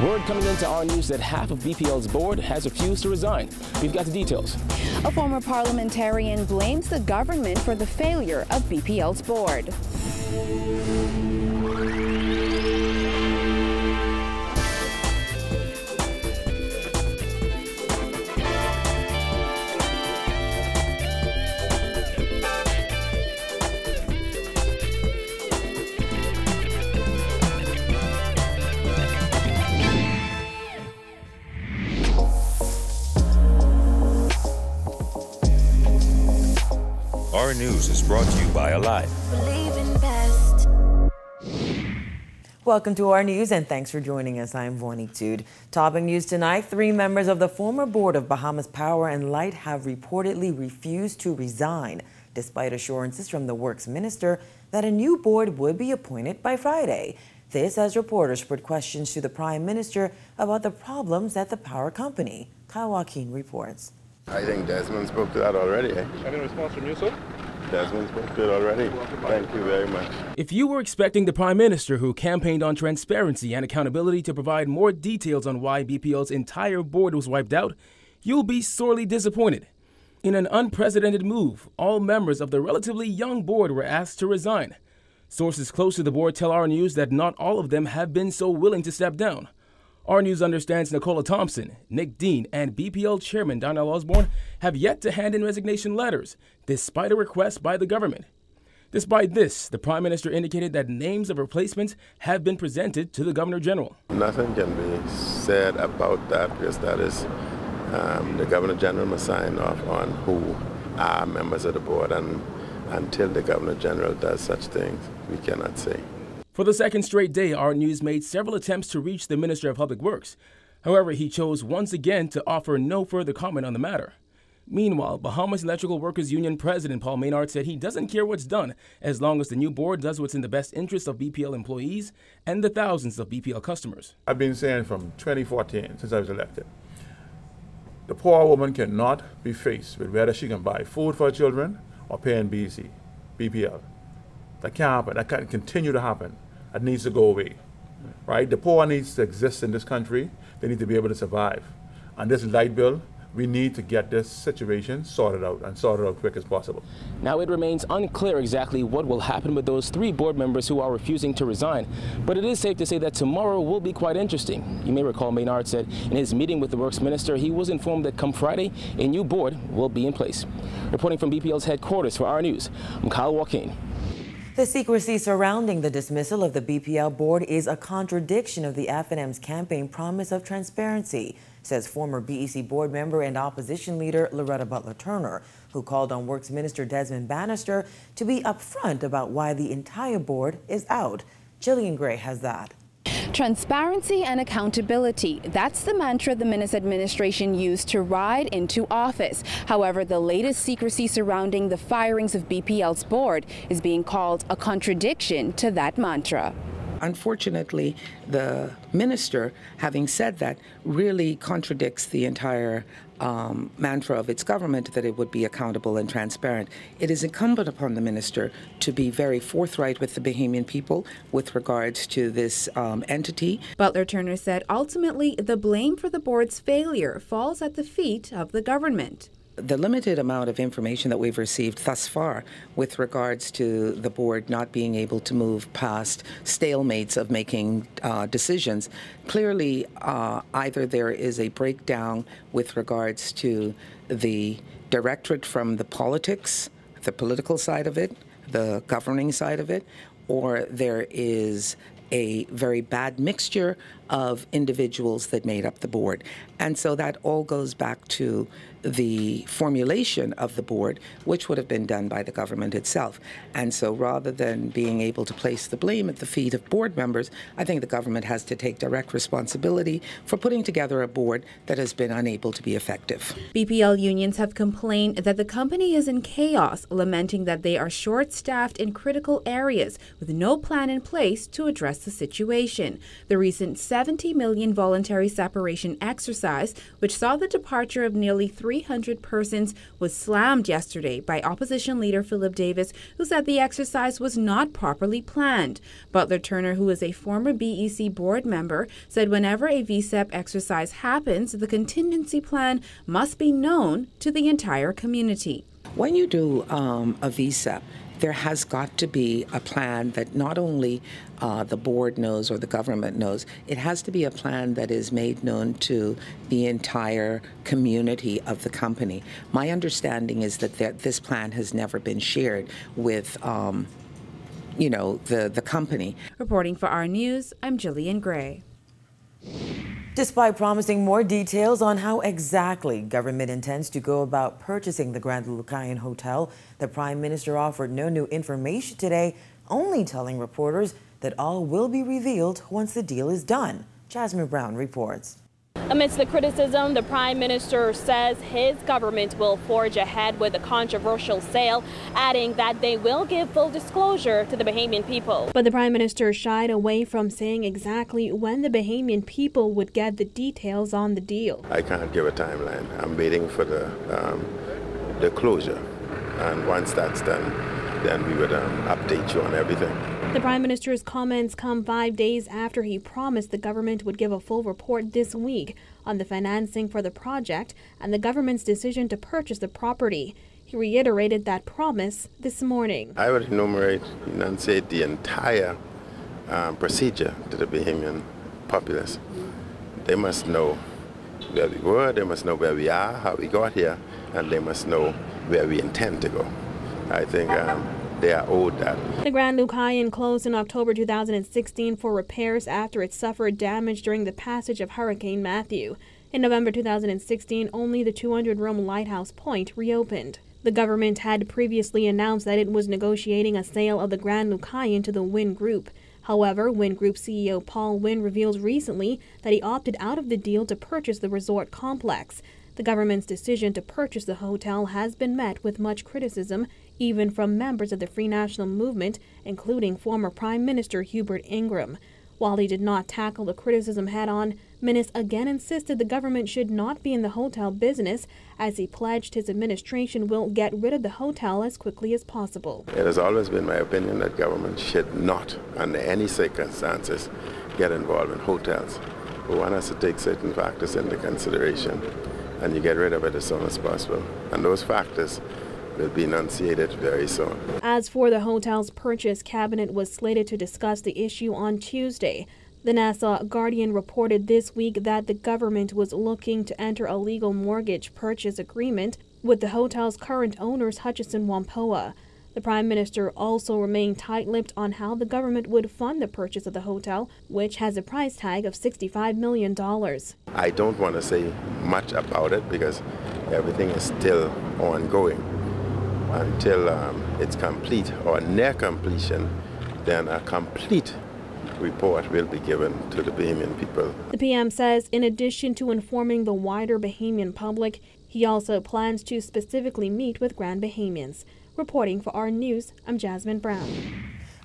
Word coming into our news that half of BPL's board has refused to resign. We've got the details. A former parliamentarian blames the government for the failure of BPL's board. Our News is brought to you by Alive. Welcome to Our News and thanks for joining us. I'm Vonique Tude. Topping news tonight, 3 members of the former board of Bahamas Power and Light have reportedly refused to resign, despite assurances from the Works Minister that a new board would be appointed by Friday. This as reporters put questions to the Prime Minister about the problems at the power company. Kyle Joaquin reports. I think Desmond spoke to that already. Any response from you, sir? Desmond spoke to it already. Thank you very much. If you were expecting the Prime Minister, who campaigned on transparency and accountability, to provide more details on why BPL's entire board was wiped out, you'll be sorely disappointed. In an unprecedented move, all members of the relatively young board were asked to resign. Sources close to the board tell Our News that not all of them have been so willing to step down. Our News understands Nicola Thompson, Nick Dean, and BPL Chairman Donnell Osborne have yet to hand in resignation letters, despite a request by the government. Despite this, the Prime Minister indicated that names of replacements have been presented to the Governor General. Nothing can be said about that because that is the Governor General must sign off on who are members of the board, and until the Governor General does such things, we cannot say. For the second straight day, Our News made several attempts to reach the Minister of Public Works. However, he chose once again to offer no further comment on the matter. Meanwhile, Bahamas Electrical Workers Union President Paul Maynard said he doesn't care what's done as long as the new board does what's in the best interest of BPL employees and the thousands of BPL customers. I've been saying from 2014, since I was elected, the poor woman cannot be faced with whether she can buy food for her children or pay in BPL. That can't happen. That can't continue to happen. That needs to go away, right? The poor needs to exist in this country. They need to be able to survive. And this light bill, we need to get this situation sorted out and sorted out quick as possible. Now, it remains unclear exactly what will happen with those 3 board members who are refusing to resign, but it is safe to say that tomorrow will be quite interesting. You may recall Maynard said in his meeting with the Works Minister, he was informed that come Friday, a new board will be in place. Reporting from BPL's headquarters for Our News, I'm Kyle Joaquin. The secrecy surrounding the dismissal of the BPL board is a contradiction of the F&M's campaign promise of transparency, says former BEC board member and opposition leader Loretta Butler Turner, who called on Works Minister Desmond Bannister to be upfront about why the entire board is out. Jillian Gray has that. Transparency and accountability. That's the mantra the Minnis administration used to ride into office. However, the latest secrecy surrounding the firings of BPL's board is being called a contradiction to that mantra. Unfortunately, the minister, having said that, really contradicts the entire mantra of its government that it would be accountable and transparent. It is incumbent upon the minister to be very forthright with the Bahamian people with regards to this entity. Butler Turner said ultimately the blame for the board's failure falls at the feet of the government. The limited amount of information that we've received thus far with regards to the board not being able to move past stalemates of making decisions, clearly either there is a breakdown with regards to the directorate from the politics, the political side of it, the governing side of it, or there is a very bad mixture of individuals that made up the board. And so that all goes back to the formulation of the board, which would have been done by the government itself. And so rather than being able to place the blame at the feet of board members, I think the government has to take direct responsibility for putting together a board that has been unable to be effective. BPL unions have complained that the company is in chaos, lamenting that they are short-staffed in critical areas with no plan in place to address the situation. The recent 70 million voluntary separation exercise, which saw the departure of nearly 300 persons, was slammed yesterday by opposition leader Philip Davis, who said the exercise was not properly planned. Butler Turner, who is a former BEC board member, said whenever a VSEP exercise happens, the contingency plan must be known to the entire community. When you do a VSEP, there has got to be a plan that not only the board knows or the government knows, it has to be a plan that is made known to the entire community of the company. My understanding is that this plan has never been shared with the company. Reporting for our news, I'm Jillian Gray. Despite promising more details on how exactly government intends to go about purchasing the Grand Lucayan Hotel, the Prime Minister offered no new information today, only telling reporters that all will be revealed once the deal is done. Jasmine Brown reports. Amidst the criticism, the Prime Minister says his government will forge ahead with a controversial sale, adding that they will give full disclosure to the Bahamian people. But the Prime Minister shied away from saying exactly when the Bahamian people would get the details on the deal. I can't give a timeline. I'm waiting for the closure, and once that's done, then we would update you on everything. The Prime Minister's comments come 5 days after he promised the government would give a full report this week on the financing for the project and the government's decision to purchase the property. He reiterated that promise this morning. I would enunciate the entire procedure to the Bahamian populace. They must know where we were, they must know where we are, how we got here, and they must know where we intend to go. I think they are owed that. The Grand Lucayan closed in October 2016 for repairs after it suffered damage during the passage of Hurricane Matthew. In November 2016, only the 200-room Lighthouse Point reopened. The government had previously announced that it was negotiating a sale of the Grand Lucayan to the Wynn Group. However, Wynn Group CEO Paul Wynn revealed recently that he opted out of the deal to purchase the resort complex. The government's decision to purchase the hotel has been met with much criticism, even from members of the Free National Movement, including former Prime Minister Hubert Ingram. While he did not tackle the criticism head-on, Minnis again insisted the government should not be in the hotel business, as he pledged his administration will get rid of the hotel as quickly as possible. It has always been my opinion that government should not, under any circumstances, get involved in hotels. But one has to take certain factors into consideration, and you get rid of it as soon as possible. And those factors will be enunciated very soon. As for the hotel's purchase, Cabinet was slated to discuss the issue on Tuesday. The Nassau Guardian reported this week that the government was looking to enter a legal mortgage purchase agreement with the hotel's current owners, Hutchison Whampoa. The Prime Minister also remained tight-lipped on how the government would fund the purchase of the hotel, which has a price tag of $65 million. I don't want to say much about it because everything is still ongoing. Until it's complete or near completion, then a complete report will be given to the Bahamian people. The PM says in addition to informing the wider Bahamian public, he also plans to specifically meet with Grand Bahamians. Reporting for our news, I'm Jasmine Brown.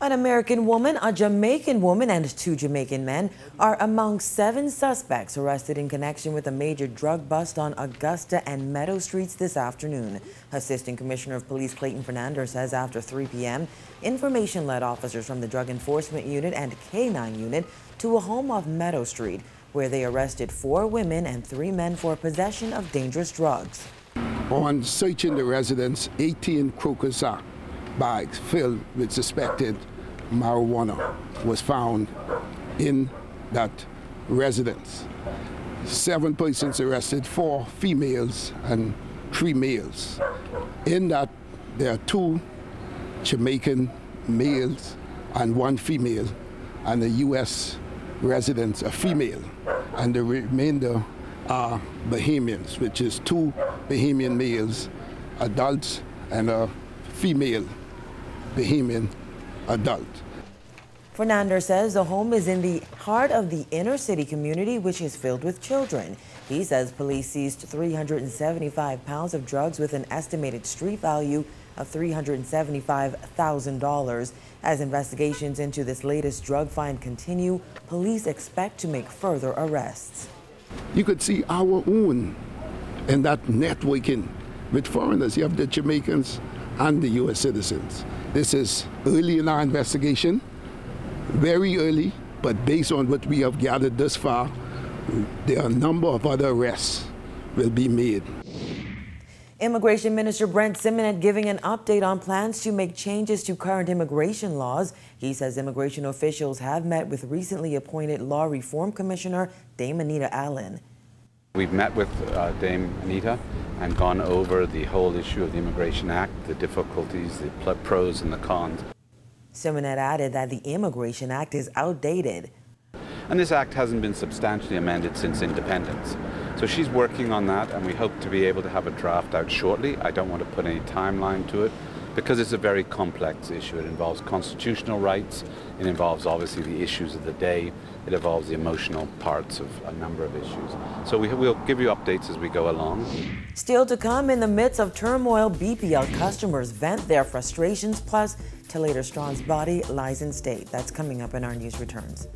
An American woman, a Jamaican woman, and 2 Jamaican men are among 7 suspects arrested in connection with a major drug bust on Augusta and Meadow Streets this afternoon. Assistant Commissioner of Police Clayton Fernandez says after 3 p.m., information led officers from the Drug Enforcement Unit and K-9 unit to a home off Meadow Street, where they arrested 4 women and 3 men for possession of dangerous drugs. On searching the residence, 18 crocus bags filled with suspected marijuana was found in that residence. 7 persons arrested, 4 females and 3 males. In that, there are 2 Jamaican males and 1 female, and a U.S. resident, a female, and the remainder are Bahamians, which is 2 Bahamian males, adults, and a female Bahamian adult. Fernandez says the home is in the heart of the inner city community, which is filled with children. He says police seized 375 pounds of drugs with an estimated street value of $375,000. As investigations into this latest drug find continue, police expect to make further arrests. You could see our own in that networking with foreigners. You have the Jamaicans and the U.S. citizens. This is early in our investigation, very early, but based on what we have gathered thus far, there are a number of other arrests will be made. Immigration Minister Brent Simonet giving an update on plans to make changes to current immigration laws. He says immigration officials have met with recently appointed Law Reform Commissioner Dame Anita Allen. We've met with Dame Anita and gone over the whole issue of the Immigration Act, the difficulties, the pros and the cons. Simonet added that the Immigration Act is outdated. And this act hasn't been substantially amended since independence. So she's working on that, and we hope to be able to have a draft out shortly. I don't want to put any timeline to it because it's a very complex issue. It involves constitutional rights. It involves obviously the issues of the day. It involves the emotional parts of a number of issues. So we'll give you updates as we go along. Still to come, in the midst of turmoil, BPL customers vent their frustrations, plus Toledo Strong's body lies in state. That's coming up when our news returns.